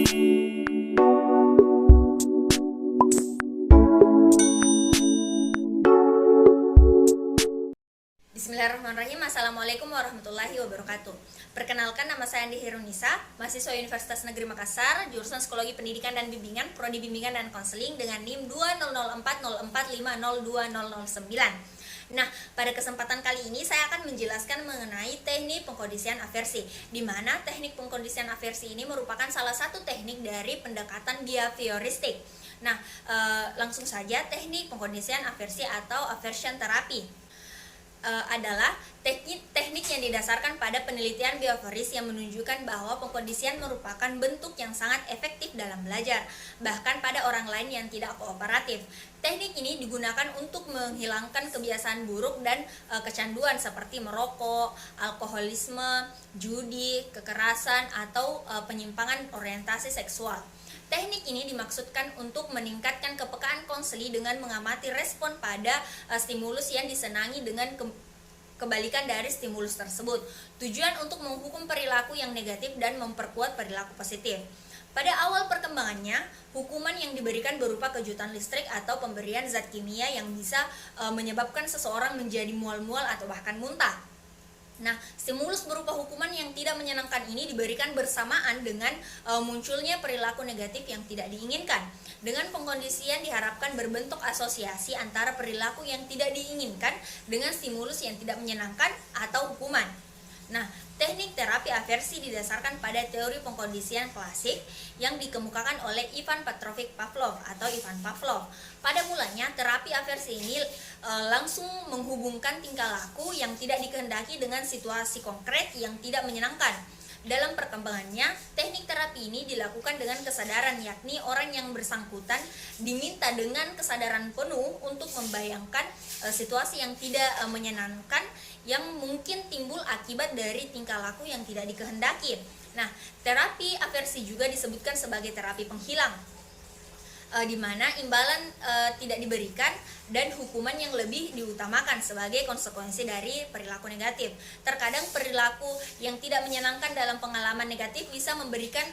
Bismillahirrahmanirrahim. Assalamualaikum warahmatullahi wabarakatuh. Perkenalkan, nama saya Andi Hirunisa, mahasiswa Universitas Negeri Makassar, jurusan Psikologi Pendidikan dan Bimbingan, Prodi Bimbingan dan Konseling dengan NIM 2004045009. Nah, pada kesempatan kali ini saya akan menjelaskan mengenai teknik pengkondisian aversi, di mana teknik pengkondisian aversi ini merupakan salah satu teknik dari pendekatan behavioristik. Nah, langsung saja, teknik pengkondisian aversi atau aversion therapy adalah teknik yang didasarkan pada penelitian behavioris yang menunjukkan bahwa pengkondisian merupakan bentuk yang sangat efektif dalam belajar, bahkan pada orang lain yang tidak kooperatif. Teknik ini digunakan untuk menghilangkan kebiasaan buruk dan kecanduan seperti merokok, alkoholisme, judi, kekerasan, atau penyimpangan orientasi seksual. Teknik ini dimaksudkan untuk meningkatkan kepekaan konseli dengan mengamati respon pada stimulus yang disenangi dengan kebalikan dari stimulus tersebut. Tujuan untuk menghukum perilaku yang negatif dan memperkuat perilaku positif. Pada awal perkembangannya, hukuman yang diberikan berupa kejutan listrik atau pemberian zat kimia yang bisa menyebabkan seseorang menjadi mual-mual atau bahkan muntah. Nah, stimulus berupa hukuman yang tidak menyenangkan ini diberikan bersamaan dengan munculnya perilaku negatif yang tidak diinginkan. Dengan pengkondisian diharapkan berbentuk asosiasi antara perilaku yang tidak diinginkan dengan stimulus yang tidak menyenangkan atau hukuman. Nah, teknik terapi aversi didasarkan pada teori pengkondisian klasik yang dikemukakan oleh Ivan Petrovich Pavlov atau Ivan Pavlov. Pada mulanya, terapi aversi ini langsung menghubungkan tingkah laku yang tidak dikehendaki dengan situasi konkret yang tidak menyenangkan. Dalam perkembangannya, teknik terapi ini dilakukan dengan kesadaran, yakni orang yang bersangkutan diminta dengan kesadaran penuh untuk membayangkan situasi yang tidak menyenangkan yang mungkin timbul akibat dari tingkah laku yang tidak dikehendaki. Nah, terapi aversi juga disebutkan sebagai terapi penghilang, di mana imbalan tidak diberikan dan hukuman yang lebih diutamakan sebagai konsekuensi dari perilaku negatif. Terkadang perilaku yang tidak menyenangkan dalam pengalaman negatif bisa memberikan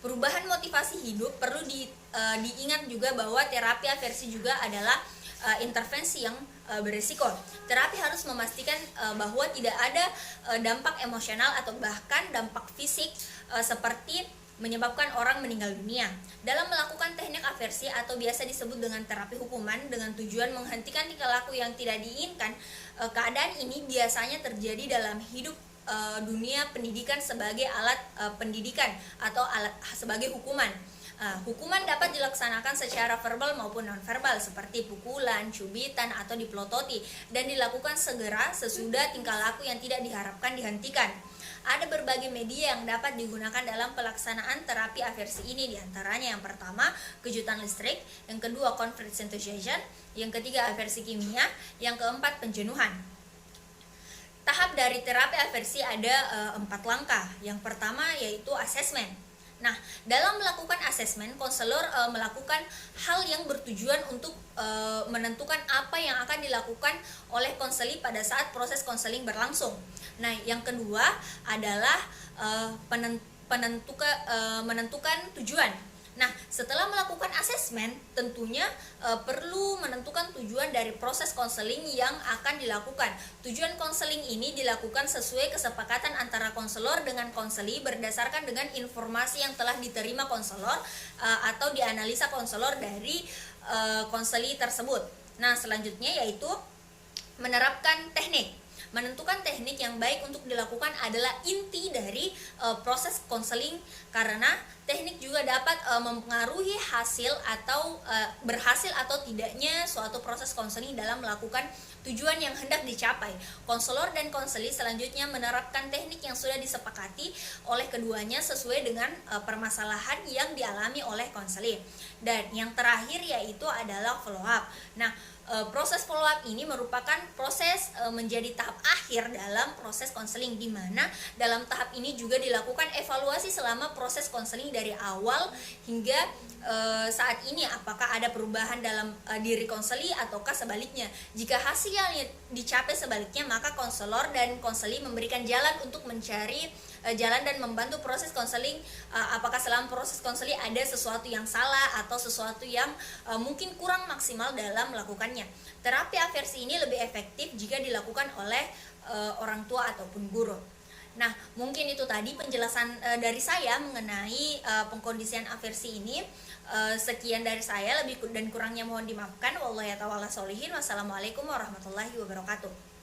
perubahan motivasi hidup. Perlu diingat juga bahwa terapi aversi juga adalah intervensi yang berisiko. Terapi harus memastikan bahwa tidak ada dampak emosional atau bahkan dampak fisik seperti menyebabkan orang meninggal dunia. Dalam melakukan teknik aversi atau biasa disebut dengan terapi hukuman dengan tujuan menghentikan tingkah laku yang tidak diinginkan, keadaan ini biasanya terjadi dalam hidup dunia pendidikan sebagai alat pendidikan atau alat sebagai hukuman. Hukuman dapat dilaksanakan secara verbal maupun nonverbal seperti pukulan, cubitan, atau dipelototi dan dilakukan segera sesudah tingkah laku yang tidak diharapkan dihentikan. Ada berbagai media yang dapat digunakan dalam pelaksanaan terapi aversi ini, diantaranya yang pertama kejutan listrik, yang kedua conflict sensitization, yang ketiga aversi kimia, yang keempat penjenuhan. Tahap dari terapi aversi ada 4 langkah. Yang pertama yaitu asesmen. Nah, dalam melakukan asesmen, konselor melakukan hal yang bertujuan untuk menentukan apa yang akan dilakukan oleh konseli pada saat proses konseling berlangsung. Nah, yang kedua adalah menentukan tujuan. Nah, setelah melakukan asesmen, tentunya perlu menentukan tujuan dari proses konseling yang akan dilakukan. Tujuan konseling ini dilakukan sesuai kesepakatan antara konselor dengan konseli berdasarkan dengan informasi yang telah diterima konselor atau dianalisa konselor dari konseli tersebut. Nah, selanjutnya yaitu menerapkan teknik. Menentukan teknik yang baik untuk dilakukan adalah inti dari proses konseling, karena teknik juga dapat mempengaruhi hasil atau berhasil atau tidaknya suatu proses konseling dalam melakukan tujuan yang hendak dicapai. Konselor dan konseli selanjutnya menerapkan teknik yang sudah disepakati oleh keduanya sesuai dengan permasalahan yang dialami oleh konseli. Dan yang terakhir yaitu adalah follow up. Nah, proses follow up ini merupakan proses menjadi tahap akhir dalam proses konseling, di mana dalam tahap ini juga dilakukan evaluasi selama proses konseling dari awal hingga saat ini, apakah ada perubahan dalam diri konseli ataukah sebaliknya. Jika hasilnya dicapai sebaliknya, maka konselor dan konseli memberikan jalan untuk mencari jalan dan membantu proses konseling. Apakah selama proses konseling ada sesuatu yang salah atau sesuatu yang mungkin kurang maksimal dalam melakukannya. Terapi aversi ini lebih efektif jika dilakukan oleh orang tua ataupun guru. Nah, mungkin itu tadi penjelasan dari saya mengenai pengkondisian aversi ini. Sekian dari saya, lebih dan kurangnya mohon dimaafkan. Wallahi ta'ala sholihin. Wassalamualaikum warahmatullahi wabarakatuh.